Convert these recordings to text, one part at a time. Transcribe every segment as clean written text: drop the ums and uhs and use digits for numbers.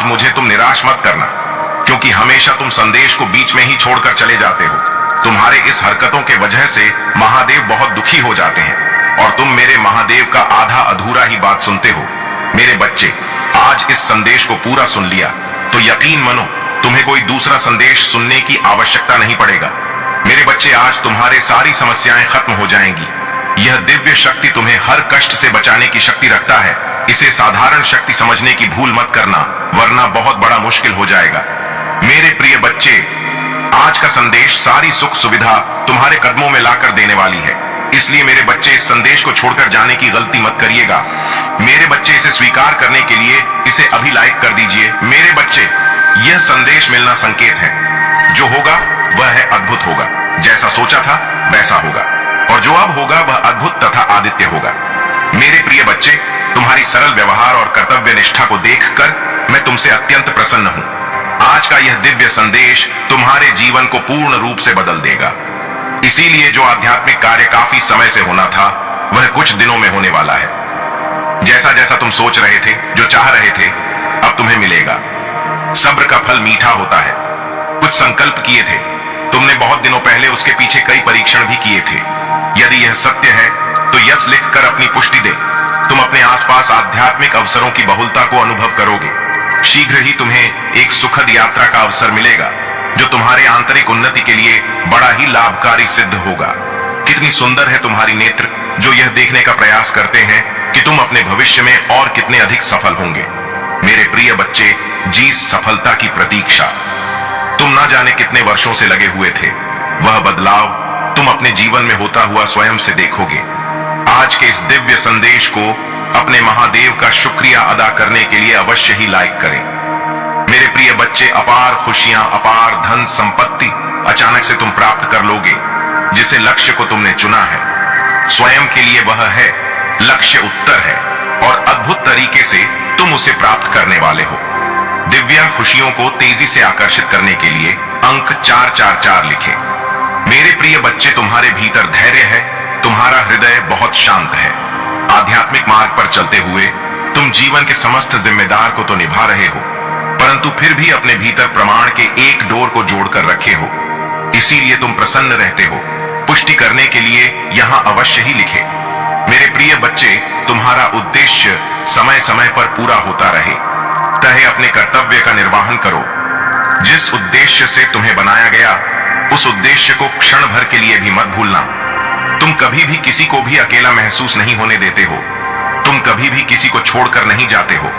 मुझे तुम निराश मत करना, क्योंकि हमेशा तुम संदेश को बीच में ही छोड़कर चले जाते हो। तुम्हारे इस हरकतों के वजह से महादेव बहुत दुखी हो जाते हैं और तुम मेरे महादेव का आधा अधूरा ही बात सुनते हो। मेरे बच्चे, आज इस संदेश को पूरा सुन लिया तो यकीन मानो तुम्हें कोई दूसरा संदेश सुनने की आवश्यकता नहीं पड़ेगा। मेरे बच्चे, आज तुम्हारे सारी समस्याएं खत्म हो जाएंगी। यह दिव्य शक्ति तुम्हें हर कष्ट से बचाने की शक्ति रखता है। इसे साधारण शक्ति समझने की भूल मत करना, वरना बहुत बड़ा मुश्किल हो जाएगा। मेरे प्रिय बच्चे, आज का संदेश सारी सुख सुविधा तुम्हारे कदमों में लाकर देने वाली है। इसलिए मेरे बच्चे, इस संदेश को छोड़कर जाने की गलती मत करिएगा। मेरे बच्चे, इसे स्वीकार करने के लिए इसे अभी लाइक कर दीजिए। मेरे बच्चे, यह संदेश मिलना संकेत है। जो होगा वह है अद्भुत होगा। जैसा सोचा था वैसा होगा, और जो अब होगा वह अद्भुत तथा आदित्य होगा। मेरे प्रिय बच्चे, तुम्हारी सरल व्यवहार और कर्तव्य निष्ठा को देखकर मैं तुमसे अत्यंत प्रसन्न हूं। आज का यह दिव्य संदेश तुम्हारे जीवन को पूर्ण रूप से बदल देगा। इसीलिए जो आध्यात्मिक कार्य काफी समय से होना था, वह कुछ दिनों में होने वाला है। जैसा जैसा तुम सोच रहे थे, जो चाह रहे थे, अब तुम्हें मिलेगा। सब्र का फल मीठा होता है। कुछ संकल्प किए थे तुमने बहुत दिनों पहले, उसके पीछे कई परीक्षण भी किए थे। यदि यह सत्य है तो यस लिखकर अपनी पुष्टि दे। तुम अपने आसपास आध्यात्मिक अवसरों की बहुलता को अनुभव करोगे। शीघ्र ही तुम्हें एक सुखद यात्रा का अवसर मिलेगा, जो तुम्हारे आंतरिक उन्नति के लिए बड़ा ही लाभकारी सिद्ध होगा। कितनी सुंदर है तुम्हारी नेत्र, जो यह देखने का प्रयास करते हैं कि तुम अपने भविष्य में और कितने अधिक सफल होंगे। मेरे प्रिय बच्चे, जी सफलता की प्रतीक्षा तुम ना जाने कितने वर्षों से लगे हुए थे, वह बदलाव तुम अपने जीवन में होता हुआ स्वयं से देखोगे। आज के इस दिव्य संदेश को अपने महादेव का शुक्रिया अदा करने के लिए अवश्य ही लाइक करें। मेरे प्रिय बच्चे, अपार खुशियां, अपार धन संपत्ति अचानक से तुम प्राप्त कर लोगे। जिसे लक्ष्य को तुमने चुना है, स्वयं के लिए वह है, लक्ष्य उत्तर है, और अद्भुत तरीके से तुम उसे प्राप्त करने वाले हो। दिव्या खुशियों को तेजी से आकर्षित करने के लिए अंक 444 लिखें। मेरे प्रिय बच्चे, तुम्हारे भीतर धैर्य है, तुम्हारा हृदय बहुत शांत है। आध्यात्मिक मार्ग पर चलते हुए तुम जीवन के समस्त जिम्मेदार को तो निभा रहे हो, परंतु फिर भी अपने भीतर प्रमाण के एक डोर को जोड़कर रखे हो। इसीलिए तुम प्रसन्न रहते हो। पुष्टि करने के लिए यहां अवश्य ही लिखे। मेरे प्रिय बच्चे, तुम्हारा उद्देश्य समय समय पर पूरा होता रहे। तहे अपने कर्तव्य का निर्वहन करो। जिस उद्देश्य से तुम्हें बनाया गया, उस उद्देश्य को क्षण भर के लिए भी मत भूलना। तुम कभी भी किसी को भी अकेला महसूस नहीं होने देते हो। तुम कभी भी किसी को छोड़कर नहीं जाते हो।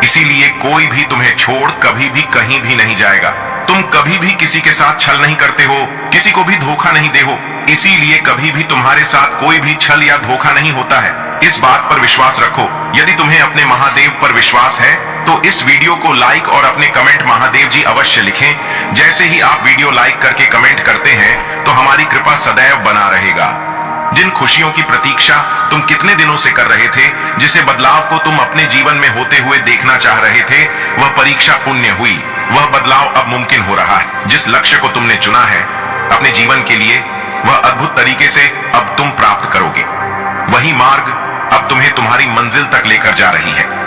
इसीलिए कोई भी तुम्हें छोड़ कभी भी कहीं भी नहीं जाएगा। तुम कभी भी किसी के साथ छल नहीं करते हो, किसी को भी धोखा नहीं दे हो। इसीलिए कभी भी तुम्हारे साथ कोई भी छल या धोखा नहीं होता है। इस बात पर विश्वास रखो। यदि तुम्हें अपने महादेव पर विश्वास है तो इस वीडियो को लाइक और अपने कमेंट महादेव जी अवश्य लिखें। जैसे ही आप वीडियो लाइक करके कमेंट करते हैं तो हमारी कृपा सदैव बना रहेगा। जिन खुशियों की प्रतीक्षा तुम कितने दिनों से कर रहे थे, जिसे बदलाव को तुम अपने जीवन में होते हुए देखना चाह रहे थे, वह परीक्षा पुण्य हुई। वह बदलाव अब मुमकिन हो रहा है। जिस लक्ष्य को तुमने चुना है अपने जीवन के लिए, वह अद्भुत तरीके से अब तुम प्राप्त करोगे। वही मार्ग अब तुम्हें तुम्हारी मंजिल तक लेकर जा रही है।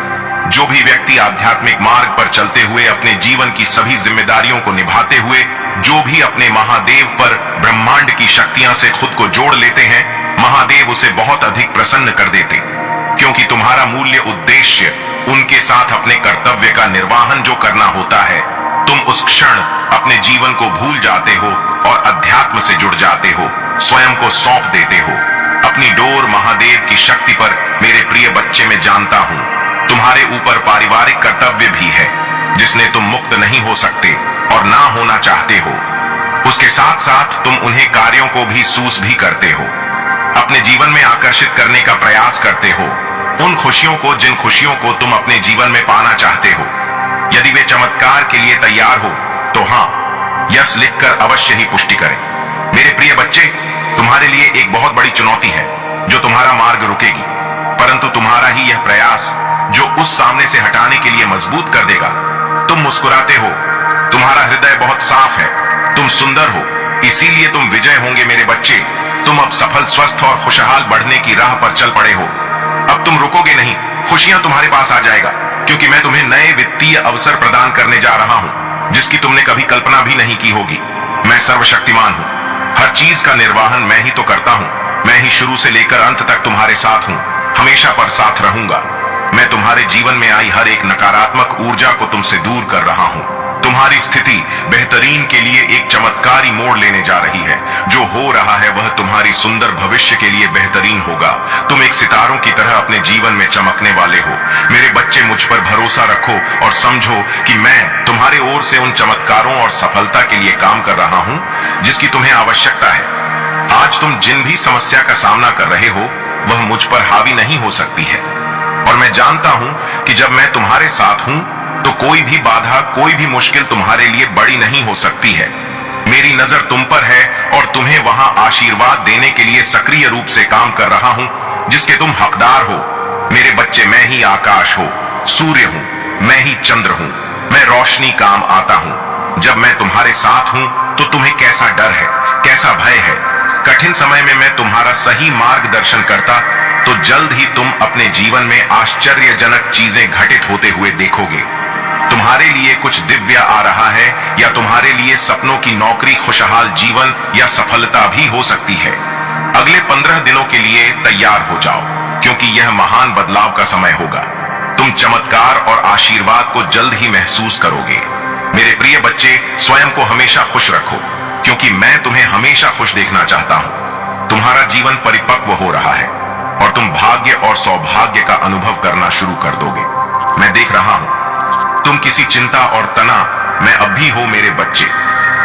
जो भी व्यक्ति आध्यात्मिक मार्ग पर चलते हुए अपने जीवन की सभी जिम्मेदारियों को निभाते हुए, जो भी अपने महादेव पर ब्रह्मांड की शक्तियां से खुद को जोड़ लेते हैं, महादेव उसे बहुत अधिक प्रसन्न कर देते, क्योंकि तुम्हारा मूल्य उद्देश्य उनके साथ अपने कर्तव्य का निर्वहन जो करना होता है, तुम उस क्षण अपने जीवन को भूल जाते हो और अध्यात्म से जुड़ जाते हो, स्वयं को सौंप देते हो। अपनी डोर महादेव की शक्ति पर मेरे प्रिय बच्चे, मैं जानता हूं तुम्हारे ऊपर पारिवारिक कर्तव्य भी है, जिसने तुम मुक्त नहीं हो सकते और ना होना चाहते हो। उसके साथ साथ तुम उन्हें कार्यों को भी सूस भी करते हो, अपने जीवन में आकर्षित करने का प्रयास करते हो, उन खुशियों को जिन खुशियों को तुम अपने जीवन में पाना चाहते हो। यदि वे चमत्कार के लिए तैयार हो तो हाँ, यस लिखकर अवश्य ही पुष्टि करें। मेरे प्रिय बच्चे, तुम्हारे लिए एक बहुत बड़ी चुनौती है जो तुम्हारा मार्ग रुकेगी, परंतु तुम्हारा ही यह प्रयास जो उस सामने से हटाने के लिए मजबूत कर देगा। तुम मुस्कुराते हो, तुम्हारा हृदय बहुत साफ है, तुम सुंदर हो, इसीलिए तुम विजय होंगे। मेरे बच्चे, तुम अब सफल, स्वस्थ और खुशहाल बढ़ने की राह पर चल पड़े हो। अब तुम रुकोगे नहीं, खुशियां तुम्हारे पास आ जाएगा। क्योंकि मैं तुम्हें नए वित्तीय अवसर प्रदान करने जा रहा हूं जिसकी तुमने कभी कल्पना भी नहीं की होगी। मैं सर्वशक्तिमान हूं, हर चीज का निर्वहन मैं ही तो करता हूं। मैं ही शुरू से लेकर अंत तक तुम्हारे साथ हूं, हमेशा पर साथ रहूंगा। मैं तुम्हारे जीवन में आई हर एक नकारात्मक ऊर्जा को तुमसे दूर कर रहा हूं। तुम्हारी स्थिति बेहतरीन के लिए एक चमत्कारी मोड़ लेने जा रही है। जो हो रहा है वह तुम्हारी सुंदर भविष्य के लिए बेहतरीन होगा। तुम एक सितारों की तरह अपने जीवन में चमकने वाले हो। मेरे बच्चे, मुझ पर भरोसा रखो और समझो कि मैं तुम्हारे ओर से उन चमत्कारों और सफलता के लिए काम कर रहा हूं जिसकी तुम्हें आवश्यकता है। आज तुम जिन भी समस्या का सामना कर रहे हो वह मुझ पर हावी नहीं हो सकती है, और मैं जानता हूं कि जब मैं तुम्हारे साथ हूं तो कोई भी बाधा, कोई भी मुश्किल तुम्हारे लिए बड़ी नहीं हो सकती है। मेरी नजर तुम पर है और तुम्हें वहां आशीर्वाद देने के लिए सक्रिय रूप से काम कर रहा हूं जिसके तुम हकदार हो। मेरे बच्चे, मैं ही आकाश हो, सूर्य हूं, मैं ही चंद्र हूं, मैं रोशनी काम आता हूं। जब मैं तुम्हारे साथ हूं तो तुम्हें कैसा डर है, कैसा भय है। कठिन समय में मैं तुम्हारा सही मार्गदर्शन करता तो जल्द ही तुम अपने जीवन में आश्चर्यजनक चीजें घटित होते हुए देखोगे। तुम्हारे लिए कुछ दिव्य आ रहा है, या तुम्हारे लिए सपनों की नौकरी, खुशहाल जीवन या सफलता भी हो सकती है। अगले 15 दिनों के लिए तैयार हो जाओ, क्योंकि यह महान बदलाव का समय होगा। तुम चमत्कार और आशीर्वाद को जल्द ही महसूस करोगे। मेरे प्रिय बच्चे, स्वयं को हमेशा खुश रखो, क्योंकि मैं तुम्हें हमेशा खुश देखना चाहता हूं। तुम्हारा जीवन परिपक्व हो रहा है और तुम भाग्य और सौभाग्य का अनुभव करना शुरू कर दोगे। मैं देख रहा हूं तुम किसी चिंता और तनाव में अब भी हो। मेरे बच्चे,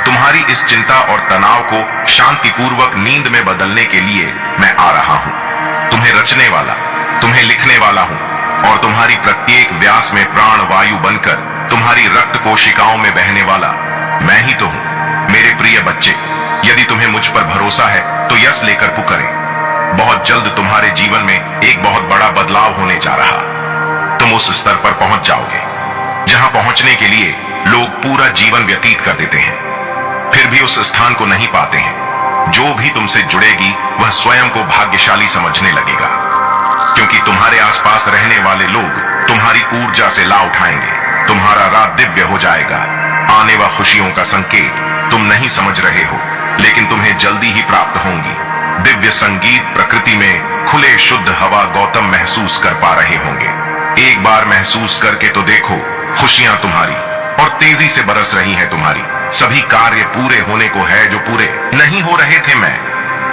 तुम्हारी इस चिंता और तनाव को शांतिपूर्वक नींद में बदलने के लिए मैं आ रहा हूं। तुम्हें रचने वाला, तुम्हें लिखने वाला हूं, और तुम्हारी प्रत्येक व्यास में प्राण वायु बनकर तुम्हारी रक्त कोशिकाओं में बहने वाला मैं ही तो हूं। मेरे प्रिय बच्चे, यदि तुम्हें मुझ पर भरोसा है तो यस लेकर पुकारें। बहुत जल्द तुम्हारे जीवन में एक बहुत बड़ा बदलाव होने जा रहा। तुम उस स्तर पर पहुंच जाओगे जहां पहुंचने के लिए लोग पूरा जीवन व्यतीत कर देते हैं, फिर भी उस स्थान को नहीं पाते हैं। जो भी तुमसे जुड़ेगी वह स्वयं को भाग्यशाली समझने लगेगा, क्योंकि तुम्हारे आसपास रहने वाले लोग तुम्हारी ऊर्जा से लाभ उठाएंगे। तुम्हारा रात दिव्य हो जाएगा। आने वाली खुशियों का संकेत तुम नहीं समझ रहे हो, लेकिन तुम्हें जल्दी ही प्राप्त होंगी। दिव्य संगीत, प्रकृति में खुले शुद्ध हवा गौतम महसूस कर पा रहे होंगे। एक बार महसूस करके तो देखो, खुशियां तुम्हारी और तेजी से बरस रही हैं। तुम्हारी सभी कार्य पूरे होने को है जो पूरे नहीं हो रहे थे। मैं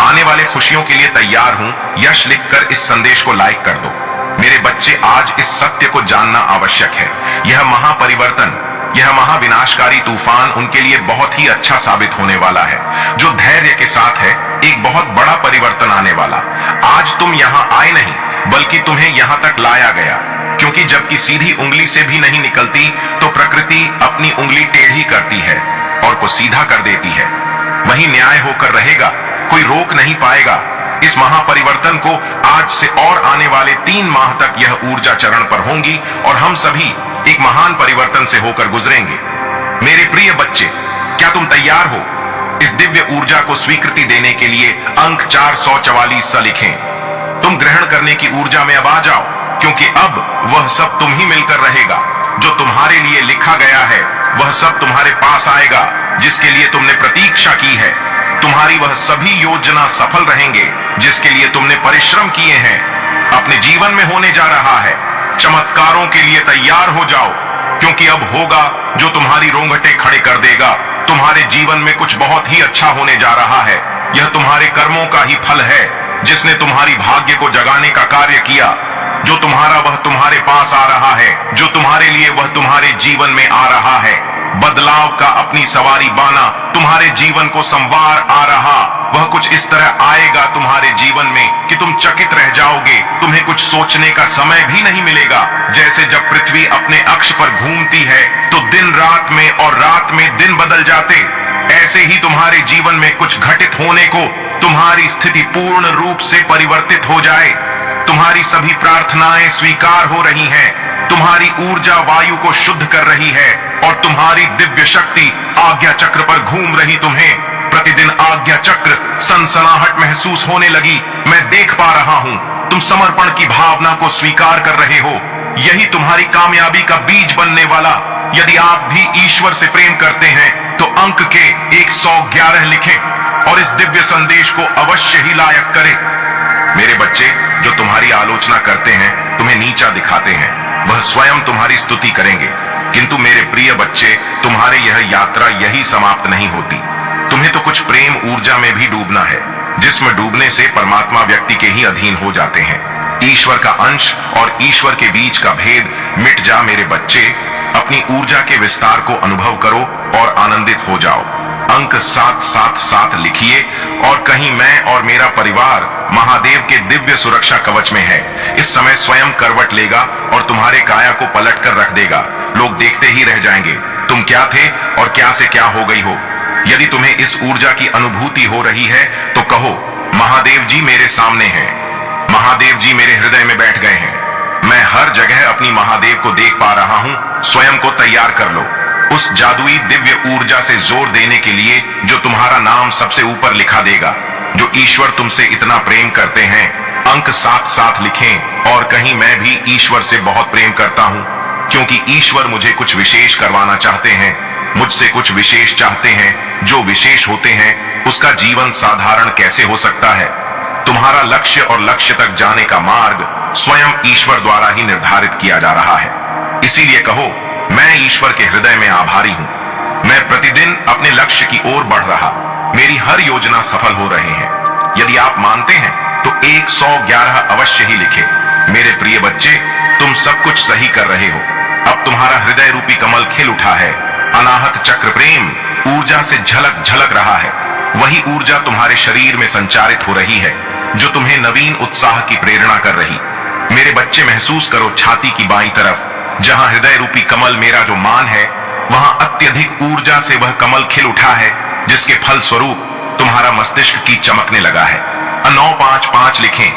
आने वाले खुशियों के लिए तैयार हूं। यश लिखकर इस संदेश को लाइक कर दो। मेरे बच्चे, आज इस सत्य को जानना आवश्यक है। यह महापरिवर्तन, यह महाविनाशकारी तूफान उनके लिए बहुत ही अच्छा साबित होने वाला है जो धैर्य के साथ है। एक बहुत बड़ा परिवर्तन आने वाला। आज तुम यहां आए नहीं, बल्कि तुम्हें यहां तक लाया गया, क्योंकि जबकि सीधी उंगली से भी नहीं निकलती तो प्रकृति अपनी उंगली टेढ़ी करती है और को सीधा कर देती है। वही न्याय होकर रहेगा, कोई रोक नहीं पाएगा। इस महापरिवर्तन को आज से और आने वाले 3 माह तक यह ऊर्जा चरण पर होंगी और हम सभी एक महान परिवर्तन से होकर गुजरेंगे। मेरे प्रिय बच्चे, क्या तुम तैयार हो? इस दिव्य ऊर्जा को स्वीकृति देने के लिए अंक 444 लिखें। तुम ग्रहण करने की ऊर्जा में अब आ जाओ, क्योंकि अब वह सब तुम ही मिलकर रहेगा। जो तुम्हारे लिए लिखा गया है वह सब तुम्हारे पास आएगा, जिसके लिए तुमने प्रतीक्षा की है। तुम्हारी वह सभी योजना सफल रहेंगे जिसके लिए तुमने परिश्रम किए हैं। अपने जीवन में होने जा रहा है। चमत्कारों के लिए तैयार हो जाओ, क्योंकि अब होगा जो तुम्हारी रोंगटे खड़े कर देगा। तुम्हारे जीवन में कुछ बहुत ही अच्छा होने जा रहा है। यह तुम्हारे कर्मों का ही फल है, जिसने तुम्हारी भाग्य को जगाने का कार्य किया। जो तुम्हारा वह तुम्हारे पास आ रहा है, जो तुम्हारे लिए वह तुम्हारे जीवन में आ रहा है। बदलाव का अपनी सवारी बाना तुम्हारे जीवन को संवार आ रहा। वह कुछ इस तरह आएगा तुम्हारे जीवन में कि तुम चकित रह जाओगे। तुम्हें कुछ सोचने का समय भी नहीं मिलेगा। जैसे जब पृथ्वी अपने अक्ष पर घूमती है तो दिन रात में और रात में दिन बदल जाते, ऐसे ही तुम्हारे जीवन में कुछ घटित होने को तुम्हारी स्थिति पूर्ण रूप से परिवर्तित हो जाए। तुम्हारी सभी प्रार्थनाएं स्वीकार हो रही हैं। तुम्हारी ऊर्जा वायु को शुद्ध कर रही है और तुम्हारी दिव्य शक्ति आज्ञा चक्र पर घूम रही। तुम्हें प्रतिदिन आज्ञा चक्र सनसनाहट महसूस होने लगी। मैं देख पा रहा हूं तुम समर्पण की भावना को स्वीकार कर रहे हो। यही तुम्हारी कामयाबी का बीज बनने वाला। यदि आप भी ईश्वर से प्रेम करते हैं तो अंक के 111 लिखें और इस दिव्य संदेश को अवश्य ही लायक करें। मेरे बच्चे, जो तुम्हारी आलोचना करते हैं, तुम्हें नीचा दिखाते हैं, वह स्वयं तुम्हारी स्तुति करेंगे। किंतु मेरे प्रिय बच्चे, तुम्हारे यह यात्रा यही समाप्त नहीं होती। तुम्हें तो कुछ प्रेम ऊर्जा में भी डूबना है, जिसमें डूबने से परमात्मा व्यक्ति के ही अधीन हो जाते हैं। ईश्वर का अंश और ईश्वर के बीच का भेद मिट जा मेरे बच्चे। अपनी ऊर्जा के विस्तार को अनुभव करो और आनंदित हो जाओ। अंक 777 लिखिए और कहीं मैं और मेरा परिवार महादेव के दिव्य सुरक्षा कवच में है। इस समय स्वयं करवट लेगा और तुम्हारे काया को पलट कर रख देगा। लोग देखते ही रह जाएंगे तुम क्या थे और क्या से क्या हो गई हो। यदि तुम्हें इस ऊर्जा की अनुभूति हो रही है तो कहो, महादेव जी मेरे सामने हैं, महादेव जी मेरे हृदय में बैठ गए हैं। मैं हर जगह अपनी महादेव को देख पा रहा हूं। स्वयं को तैयार कर लो उस जादुई दिव्य ऊर्जा से जोर देने के लिए जो तुम्हारा नाम सबसे ऊपर लिखा देगा। जो ईश्वर तुमसे इतना प्रेम करते हैं, अंक 7 लिखें और कहीं मैं भी ईश्वर से बहुत प्रेम करता हूं, क्योंकि ईश्वर मुझे कुछ विशेष करवाना चाहते हैं, मुझसे कुछ विशेष चाहते हैं। जो विशेष होते हैं उसका जीवन साधारण कैसे हो सकता है। तुम्हारा लक्ष्य और लक्ष्य तक जाने का मार्ग स्वयं ईश्वर द्वारा ही निर्धारित किया जा रहा है। इसीलिए कहो, मैं ईश्वर के हृदय में आभारी हूं। मैं प्रतिदिन अपने लक्ष्य की ओर बढ़ रहा, मेरी हर योजना सफल हो रहे हैं। यदि आप मानते हैं तो 111 अवश्य ही लिखे। मेरे प्रिय बच्चे, तुम सब कुछ सही कर रहे हो। अब तुम्हारा हृदय रूपी कमल खिल उठा है। अनाहत चक्र प्रेम ऊर्जा से झलक झलक रहा है। वही ऊर्जा तुम्हारे शरीर में संचारित हो रही है जो तुम्हें नवीन उत्साह की प्रेरणा कर रही। मेरे बच्चे, महसूस करो छाती की बाईं तरफ, जहां हृदय रूपी कमल मेरा जो मान है, वहां अत्यधिक ऊर्जा से वह कमल खिल उठा है, जिसके फल स्वरूप तुम्हारा मस्तिष्क की चमकने लगा है। 955 लिखें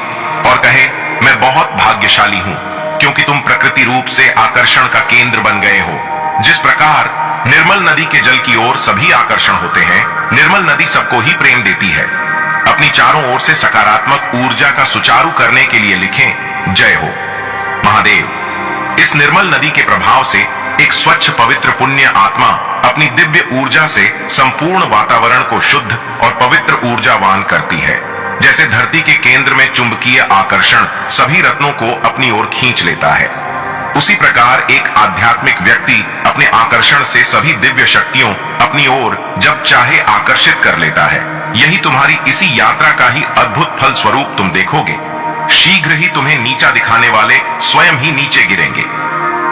और कहे, मैं बहुत भाग्यशाली हूं, क्योंकि तुम प्रकृति रूप से आकर्षण का केंद्र बन गए हो। जिस प्रकार निर्मल नदी के जल की ओर सभी आकर्षण होते हैं, निर्मल नदी सबको ही प्रेम देती है। अपनी चारों ओर से सकारात्मक ऊर्जा का सुचारू करने के लिए लिखें, जय हो महादेव। इस निर्मल नदी के प्रभाव से एक स्वच्छ पवित्र पुण्य आत्मा अपनी दिव्य ऊर्जा से संपूर्ण वातावरण को शुद्ध और पवित्र ऊर्जावान करती है। जैसे धरती के केंद्र में चुंबकीय आकर्षण सभी रत्नों को अपनी ओर खींच लेता है, उसी प्रकार एक आध्यात्मिक व्यक्ति अपने आकर्षण से सभी दिव्य शक्तियों अपनी ओर जब चाहे आकर्षित कर लेता है। यही तुम्हारी इसी यात्रा का ही अद्भुत फल स्वरूप तुम देखोगे। शीघ्र ही तुम्हें नीचा दिखाने वाले स्वयं ही नीचे गिरेंगे।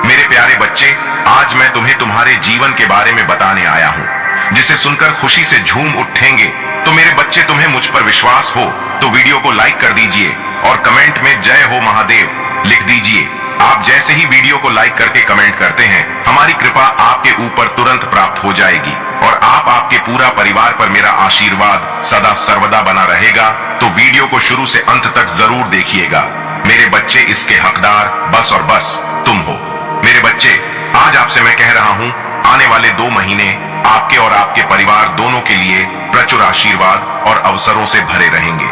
मेरे प्यारे बच्चे, आज मैं तुम्हें तुम्हारे जीवन के बारे में बताने आया हूं, जिसे सुनकर खुशी से झूम उठेंगे। तो मेरे बच्चे, तुम्हें मुझ पर विश्वास हो तो वीडियो को लाइक कर दीजिए और कमेंट में जय हो महादेव लिख दीजिए। आप जैसे ही वीडियो को लाइक करके कमेंट करते हैं, हमारी कृपा आपके ऊपर तुरंत प्राप्त हो जाएगी और आपके पूरा परिवार पर मेरा आशीर्वाद सदा सर्वदा बना रहेगा। तो वीडियो को शुरू से अंत तक जरूर देखिएगा। मेरे बच्चे, इसके हकदार बस और बस तुम हो। मेरे बच्चे, आज आपसे मैं कह रहा हूं, आने वाले 2 महीने आपके और आपके परिवार दोनों के लिए प्रचुर आशीर्वाद और अवसरों से भरे रहेंगे।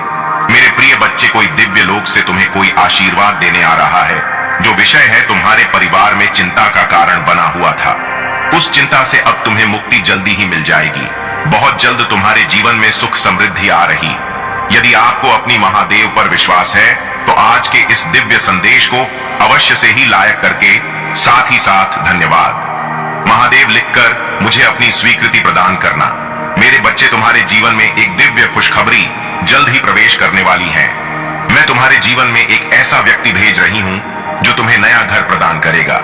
मेरे प्रिय बच्चे, कोई दिव्य लोक से तुम्हें कोई आशीर्वाद देने आ रहा है। जो विषय है तुम्हारे परिवार में चिंता का कारण बना हुआ था, उस चिंता से अब तुम्हें मुक्ति जल्दी ही मिल जाएगी। बहुत जल्द तुम्हारे जीवन में सुख समृद्धि आ रही। यदि आपको अपनी महादेव पर विश्वास है तो आज के इस दिव्य संदेश को अवश्य से ही लायक करके साथ ही साथ धन्यवाद महादेव लिखकर मुझे अपनी स्वीकृति प्रदान करना। मेरे बच्चे, तुम्हारे जीवन में एक दिव्य खुशखबरी जल्द ही प्रवेश करने वाली है। मैं तुम्हारे जीवन में एक ऐसा व्यक्ति भेज रही हूं जो तुम्हें नया घर प्रदान करेगा।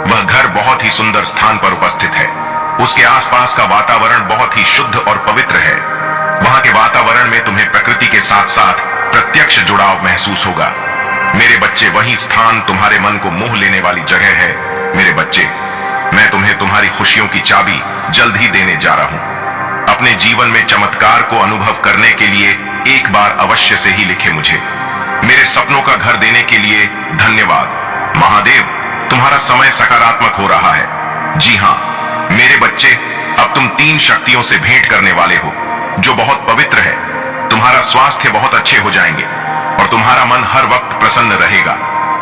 वह घर बहुत ही सुंदर स्थान पर उपस्थित है। उसके आसपास का वातावरण बहुत ही शुद्ध और पवित्र है। वहां के वातावरण में तुम्हें प्रकृति के साथ साथ प्रत्यक्ष जुड़ाव महसूस होगा। मेरे बच्चे, वही स्थान तुम्हारे मन को मोह लेने वाली जगह है। मेरे बच्चे, मैं तुम्हें तुम्हारी खुशियों की चाबी जल्द ही देने जा रहा हूं। अपने जीवन में चमत्कार को अनुभव करने के लिए एक बार अवश्य से ही लिखे मुझे। मेरे सपनों का घर देने के लिए धन्यवाद महादेव। तुम्हारा समय सकारात्मक हो रहा है। जी हां मेरे बच्चे, अब तुम 3 शक्तियों से भेंट करने वाले हो जो बहुत पवित्र है। तुम्हारा स्वास्थ्य बहुत अच्छे हो जाएंगे और तुम्हारा मन हर वक्त प्रसन्न रहेगा।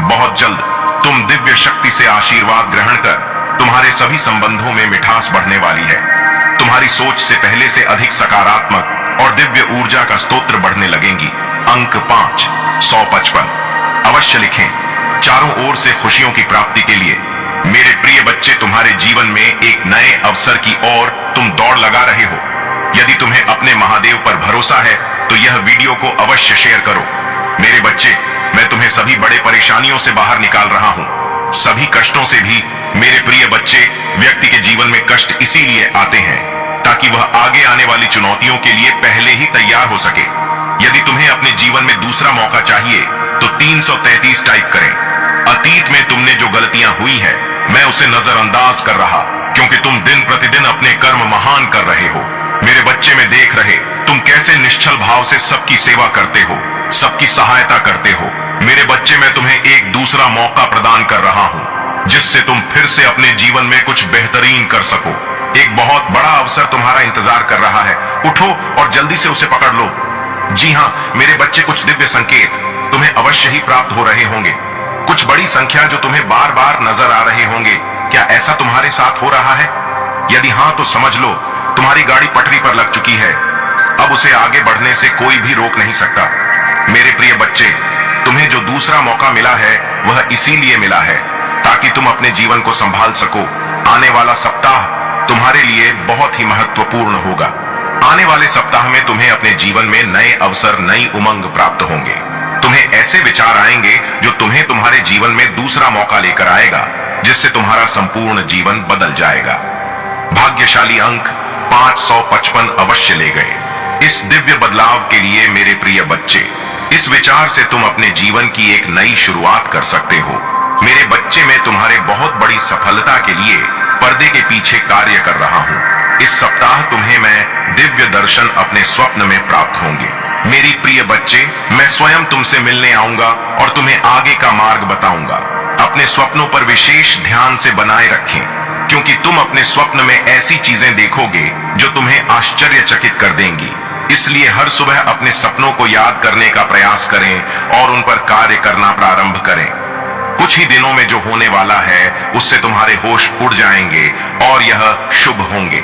बहुत जल्द तुम दिव्य शक्ति से आशीर्वाद ग्रहण कर तुम्हारे सभी संबंधों में मिठास बढ़ने वाली है। तुम्हारी सोच से पहले से अधिक सकारात्मक और दिव्य ऊर्जा का स्तोत्र बढ़ने लगेंगी। अंक 5, 155। अवश्य लिखें, चारों ओर से खुशियों की प्राप्ति के लिए। मेरे प्रिय बच्चे, तुम्हारे जीवन में एक नए अवसर की ओर तुम दौड़ लगा रहे हो। यदि तुम्हें अपने महादेव पर भरोसा है तो यह वीडियो को अवश्य शेयर करो। मेरे बच्चे, मैं तुम्हें सभी बड़े परेशानियों से बाहर निकाल रहा हूं, सभी कष्टों से भी। मेरे प्रिय बच्चे, व्यक्ति के जीवन में कष्ट इसीलिए आते हैं ताकि वह आगे आने वाली चुनौतियों के लिए पहले ही तैयार हो सके। यदि तुम्हें अपने जीवन में दूसरा मौका चाहिए तो 333 टाइप करें। अतीत में तुमने जो गलतियां हुई है मैं उसे नजरअंदाज कर रहा, क्योंकि तुम दिन प्रतिदिन अपने कर्म महान कर रहे हो। मेरे बच्चे, में देख रहे तुम कैसे निश्चल भाव से सबकी सेवा करते हो, सबकी सहायता करते हो। मेरे बच्चे, मैं तुम्हें एक दूसरा मौका प्रदान कर रहा हूं जिससे तुम फिर से अपने जीवन में कुछ बेहतरीन कर सको। एक बहुत बड़ा अवसर तुम्हारा इंतजार कर रहा है। उठो और जल्दी से उसे पकड़ लो। जी हां मेरे बच्चे, कुछ दिव्य संकेत तुम्हें अवश्य ही प्राप्त हो रहे होंगे। कुछ बड़ी संख्या जो तुम्हें बार बार नजर आ रहे होंगे। क्या ऐसा तुम्हारे साथ हो रहा है? यदि हां तो समझ लो तुम्हारी गाड़ी पटरी पर लग चुकी है। अब उसे आगे बढ़ने से कोई भी रोक नहीं सकता। मेरे प्रिय बच्चे, तुम्हें जो दूसरा मौका मिला है वह इसीलिए मिला है ताकि तुम अपने जीवन को संभाल सको। आने वाला सप्ताह तुम्हारे लिए बहुत ही महत्वपूर्ण होगा। आने वाले सप्ताह में तुम्हें अपने जीवन में नए अवसर, नई उमंग प्राप्त होंगे। तुम्हें ऐसे विचार आएंगे जो तुम्हें तुम्हारे जीवन में दूसरा मौका लेकर आएगा, जिससे तुम्हारा संपूर्ण जीवन बदल जाएगा। भाग्यशाली अंक 555 अवश्य ले गए। इस दिव्य बदलाव के लिए मेरे प्रिय बच्चे, इस विचार से तुम अपने जीवन की एक नई शुरुआत कर सकते हो। मेरे बच्चे, मैं तुम्हारे बहुत बड़ी सफलता के लिए पर्दे के पीछे कार्य कर रहा हूं। इस सप्ताह तुम्हें मैं दिव्य दर्शन अपने स्वप्न में प्राप्त होंगे। मेरी प्रिय बच्चे, मैं स्वयं तुमसे मिलने आऊंगा और तुम्हें आगे का मार्ग बताऊंगा। अपने स्वप्नों पर विशेष ध्यान से बनाए रखें, क्योंकि तुम अपने स्वप्न में ऐसी चीजें देखोगे जो तुम्हें आश्चर्यचकित कर देंगी। इसलिए हर सुबह अपने सपनों को याद करने का प्रयास करें और उन पर कार्य करना प्रारंभ करें। कुछ ही दिनों में जो होने वाला है उससे तुम्हारे होश उड़ जाएंगे और यह शुभ होंगे।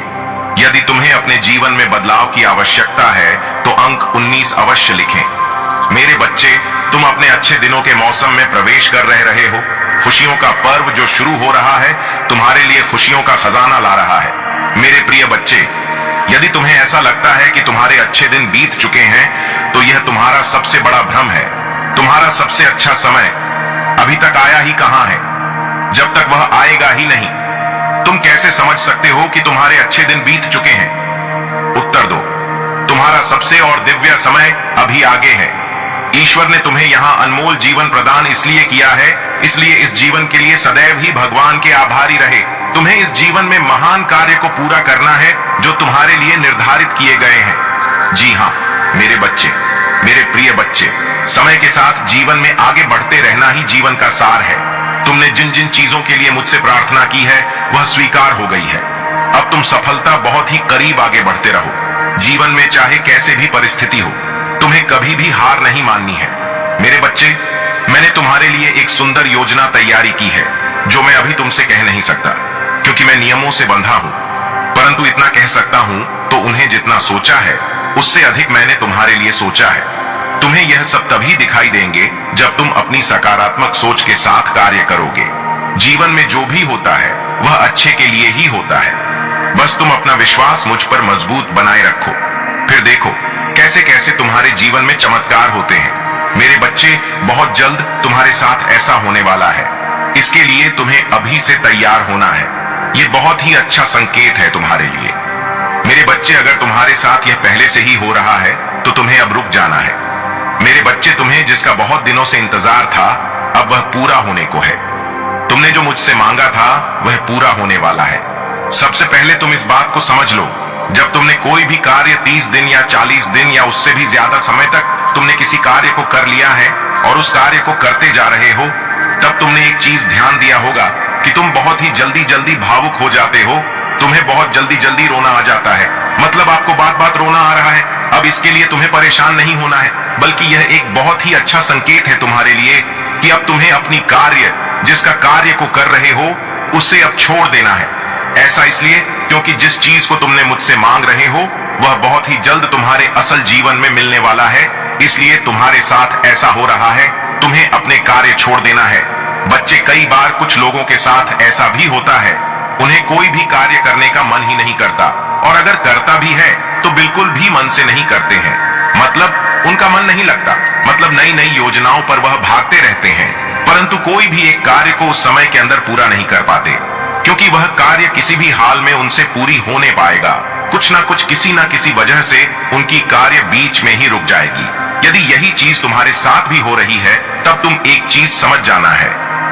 यदि तुम्हें अपने जीवन में बदलाव की आवश्यकता है तो अंक 19 अवश्य लिखें। मेरे बच्चे, तुम अपने अच्छे दिनों के मौसम में प्रवेश कर रहे हो। खुशियों का पर्व जो शुरू हो रहा है तुम्हारे लिए खुशियों का खजाना ला रहा है। मेरे प्रिय बच्चे, यदि तुम्हें ऐसा लगता है कि तुम्हारे अच्छे दिन बीत चुके हैं तो यह तुम्हारा सबसे बड़ा भ्रम है। तुम्हारा सबसे अच्छा समय अभी तक आया ही कहां है। जब तक वह आएगा ही नहीं, तुम कैसे समझ सकते हो कि तुम्हारे अच्छे दिन बीत चुके हैं? उत्तर दो। तुम्हारा सबसे और दिव्य समय अभी आगे है। ईश्वर ने तुम्हें यहां अनमोल जीवन प्रदान इसलिए किया है, इसलिए इस जीवन के लिए सदैव ही भगवान के आभारी रहे। तुम्हें इस जीवन में महान कार्य को पूरा करना है जो तुम्हारे लिए निर्धारित किए गए हैं। जी हां मेरे बच्चे, मेरे प्रिय बच्चे, समय के साथ जीवन में आगे बढ़ते रहना ही जीवन का सार है। तुमने जिन जिन चीजों के लिए मुझसे प्रार्थना की है वह स्वीकार हो गई है। अब तुम सफलता बहुत ही करीब आगे बढ़ते रहो। जीवन में चाहे कैसे भी परिस्थिति हो, तुम्हें कभी भी हार नहीं माननी है। मेरे बच्चे, मैंने तुम्हारे लिए एक सुंदर योजना तैयारी की है जो मैं अभी तुमसे कह नहीं सकता, क्योंकि मैं नियमों से बंधा हूं। परंतु इतना कह सकता हूं तो उन्हें जितना सोचा है उससे अधिक मैंने तुम्हारे लिए सोचा है। तुम्हें यह सब तभी दिखाई देंगे जब तुम अपनी सकारात्मक सोच के साथ कार्य करोगे। जीवन में जो भी होता है वह अच्छे के लिए ही होता है। बस तुम अपना विश्वास मुझ पर मजबूत बनाए रखो, फिर देखो कैसे कैसे तुम्हारे जीवन में चमत्कार होते हैं। मेरे बच्चे, बहुत जल्द तुम्हारे साथ ऐसा होने वाला है। इसके लिए तुम्हें अभी से तैयार होना है। यह बहुत ही अच्छा संकेत है तुम्हारे लिए। मेरे बच्चे, अगर तुम्हारे साथ यह पहले से ही हो रहा है तो तुम्हें अब रुक जाना है। मेरे बच्चे, तुम्हें जिसका बहुत दिनों से इंतजार था अब वह पूरा होने को है। तुमने जो मुझसे मांगा था वह पूरा होने वाला है। सबसे पहले तुम इस बात को समझ लो, जब तुमने कोई भी कार्य 30 दिन या 40 दिन या उससे भी ज्यादा समय तक तुमने किसी कार्य को कर लिया है और उस कार्य को करते जा रहे हो, तब तुमने एक चीज ध्यान दिया होगा कि तुम बहुत ही जल्दी जल्दी भावुक हो जाते हो। तुम्हें बहुत जल्दी जल्दी रोना आ जाता है। मतलब आपको बात बात रोना आ रहा है। अब इसके लिए तुम्हें परेशान नहीं होना है, बल्कि यह एक बहुत ही अच्छा संकेत है तुम्हारे लिए कि अब तुम्हें अपनी कार्य जिसका कार्य को कर रहे हो उसे अब छोड़ देना है। ऐसा इसलिए क्योंकि जिस चीज को तुमने मुझसे मांग रहे हो वह बहुत ही जल्द तुम्हारे असल जीवन में मिलने वाला है, इसलिए तुम्हारे साथ ऐसा हो रहा है, तुम्हें अपने कार्य छोड़ देना है। बच्चे, कई बार कुछ लोगों के साथ ऐसा भी होता है, उन्हें कोई भी कार्य करने का मन ही नहीं करता, और अगर करता भी है तो बिल्कुल भी मन से नहीं करते हैं। मतलब उनका मन नहीं लगता, मतलब नई नई योजनाओं पर वह भागते रहते हैं, परंतु कोई भी एक कार्य को उस समय के अंदर पूरा नहीं कर पाते, क्योंकि वह कार्य किसी भी हाल में उनसे पूरी होने पाएगा। कुछ ना कुछ, किसी ना किसी वजह से उनकी कार्य बीच में ही रुक जाएगी। यदि यही चीज तुम्हारे साथ भी हो रही है, तब तुम एक चीज समझ जाना है,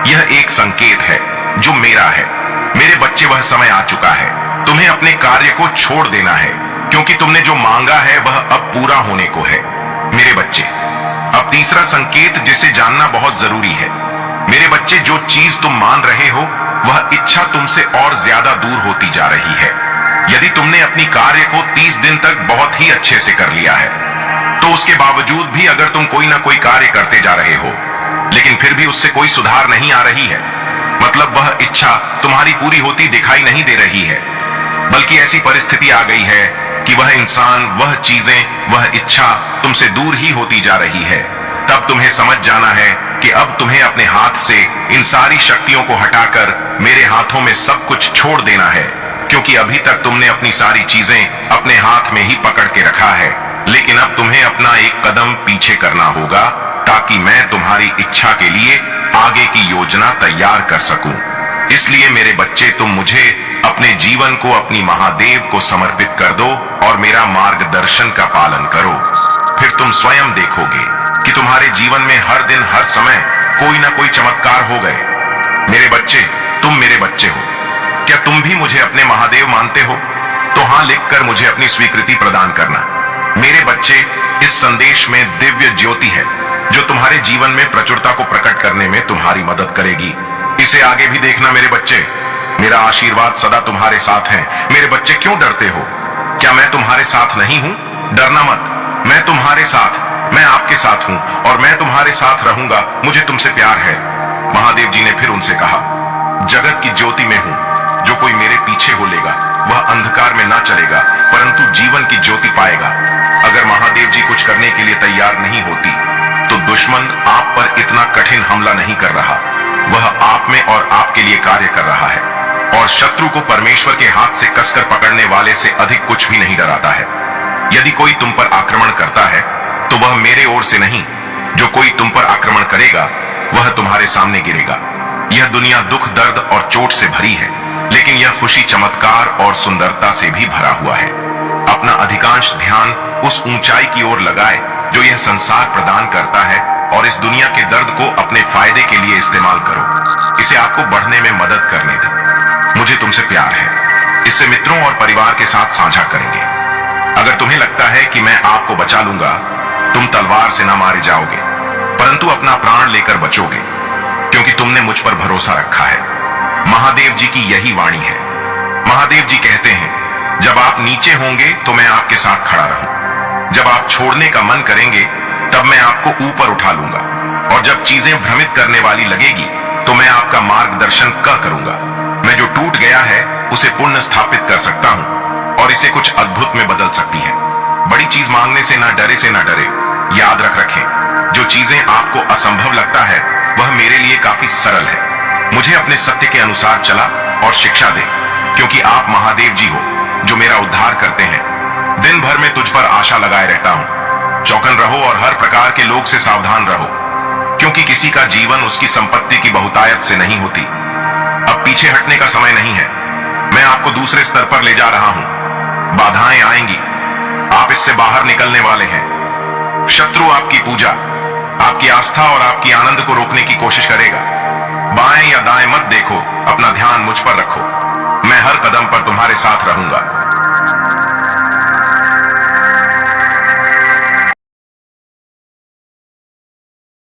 यह एक संकेत है जो मेरा है। मेरे बच्चे, वह समय आ चुका है, तुम्हें अपने कार्य को छोड़ देना है, क्योंकि तुमने जो मांगा है वह अब पूरा होने को है। मेरे बच्चे, अब तीसरा संकेत जिसे जानना बहुत जरूरी है। मेरे बच्चे, जो चीज तुम मान रहे हो वह इच्छा तुमसे और ज्यादा दूर होती जा रही है। यदि तुमने अपनी कार्य को 30 दिन तक बहुत ही अच्छे से कर लिया है, तो उसके बावजूद भी अगर तुम कोई ना कोई कार्य करते जा रहे हो, लेकिन फिर भी उससे कोई सुधार नहीं आ रही है, मतलब वह इच्छा तुम्हारी पूरी होती दिखाई नहीं दे रही है, बल्कि ऐसी परिस्थिति आ गई है कि वह इंसान, वह चीजें, वह इच्छा तुमसे दूर ही होती जा रही है, तब तुम्हें समझ जाना है कि अब तुम्हें अपने हाथ से इन सारी शक्तियों को हटाकर मेरे हाथों में सब कुछ छोड़ देना है, क्योंकि अभी तक तुमने अपनी सारी चीजें अपने हाथ में ही पकड़ के रखा है, लेकिन अब तुम्हें अपना एक कदम पीछे करना होगा ताकि मैं तुम्हारी इच्छा के लिए आगे की योजना तैयार कर सकूं। इसलिए मेरे बच्चे, तुम मुझे अपने जीवन को अपनी महादेव को समर्पित कर दो और मेरा मार्गदर्शन का पालन करो। फिर तुम स्वयं देखोगे कि तुम्हारे जीवन में हर दिन, हर समय कोई ना कोई चमत्कार हो गए। मेरे बच्चे, तुम मेरे बच्चे हो। क्या तुम भी मुझे अपने महादेव मानते हो? तो हाँ लिखकर मुझे अपनी स्वीकृति प्रदान करना। मेरे बच्चे, इस संदेश में दिव्य ज्योति है जो तुम्हारे जीवन में प्रचुरता को प्रकट करने में तुम्हारी मदद करेगी। इसे आगे भी देखना मेरे बच्चे। मेरा आशीर्वाद सदा तुम्हारे साथ है। मेरे बच्चे, क्यों डरते हो? क्या मैं तुम्हारे साथ नहीं हूं? डरना मत, मैं तुम्हारे साथ, मैं आपके साथ हूं और मैं तुम्हारे साथ रहूंगा। मुझे तुमसे प्यार है। महादेव जी ने फिर उनसे कहा, जगत की ज्योति में हूं, जो कोई मेरे पीछे हो लेगा वह अंधकार में ना चलेगा परंतु जीवन की ज्योति पाएगा। अगर महादेव जी कुछ करने के लिए तैयार नहीं होती तो दुश्मन आप पर इतना कठिन हमला नहीं कर रहा, वह आप में और आपके लिए कार्य कर रहा है, और शत्रु को परमेश्वर के हाथ से कसकर पकड़ने वाले से अधिक कुछ भी नहीं डराता है। यदि कोई तुम पर आक्रमण करता है तो वह मेरे ओर से नहीं, जो कोई तुम पर आक्रमण करेगा वह तुम्हारे सामने गिरेगा। यह दुनिया दुख, दर्द और चोट से भरी है, लेकिन यह खुशी, चमत्कार और सुंदरता से भी भरा हुआ है। अपना अधिकांश ध्यान उस ऊंचाई की ओर लगाए जो यह संसार प्रदान करता है, और इस दुनिया के दर्द को अपने फायदे के लिए इस्तेमाल करो। इसे आपको बढ़ने में मदद करने दें। मुझे तुमसे प्यार है। इससे मित्रों और परिवार के साथ साझा करेंगे। अगर तुम्हें लगता है कि मैं आपको बचा लूंगा, तुम तलवार से ना मारे जाओगे परंतु अपना प्राण लेकर बचोगे, क्योंकि तुमने मुझ पर भरोसा रखा है। महादेव जी की यही वाणी है। महादेव जी कहते हैं, जब आप नीचे होंगे तो मैं आपके साथ खड़ा रहूं, जब आप छोड़ने का मन करेंगे तब मैं आपको ऊपर उठा लूंगा, और जब चीजें भ्रमित करने वाली लगेगी तो मैं आपका मार्गदर्शन करूंगा। मैं जो टूट गया है उसे पुनः स्थापित कर सकता हूं और इसे कुछ अद्भुत में बदल सकती है। बड़ी चीज मांगने से ना डरे। याद रखें, जो चीजें आपको असंभव लगता है वह मेरे लिए काफी सरल है। मुझे अपने सत्य के अनुसार चला और शिक्षा दे, क्योंकि आप महादेव जी हो जो मेरा उद्धार करते हैं। दिन भर में तुझ पर आशा लगाए रहता हूं। चौकन रहो और हर प्रकार के लोग से सावधान रहो, क्योंकि किसी का जीवन उसकी संपत्ति की बहुतायत से नहीं होती। अब पीछे हटने का समय नहीं है। मैं आपको दूसरे स्तर पर ले जा रहा हूं। बाधाएं आएंगी, आप इससे बाहर निकलने वाले हैं। शत्रु आपकी पूजा, आपकी आस्था और आपकी आनंद को रोकने की कोशिश करेगा। बाएं या दाएं मत देखो, अपना ध्यान मुझ पर रखो। मैं हर कदम पर तुम्हारे साथ रहूंगा।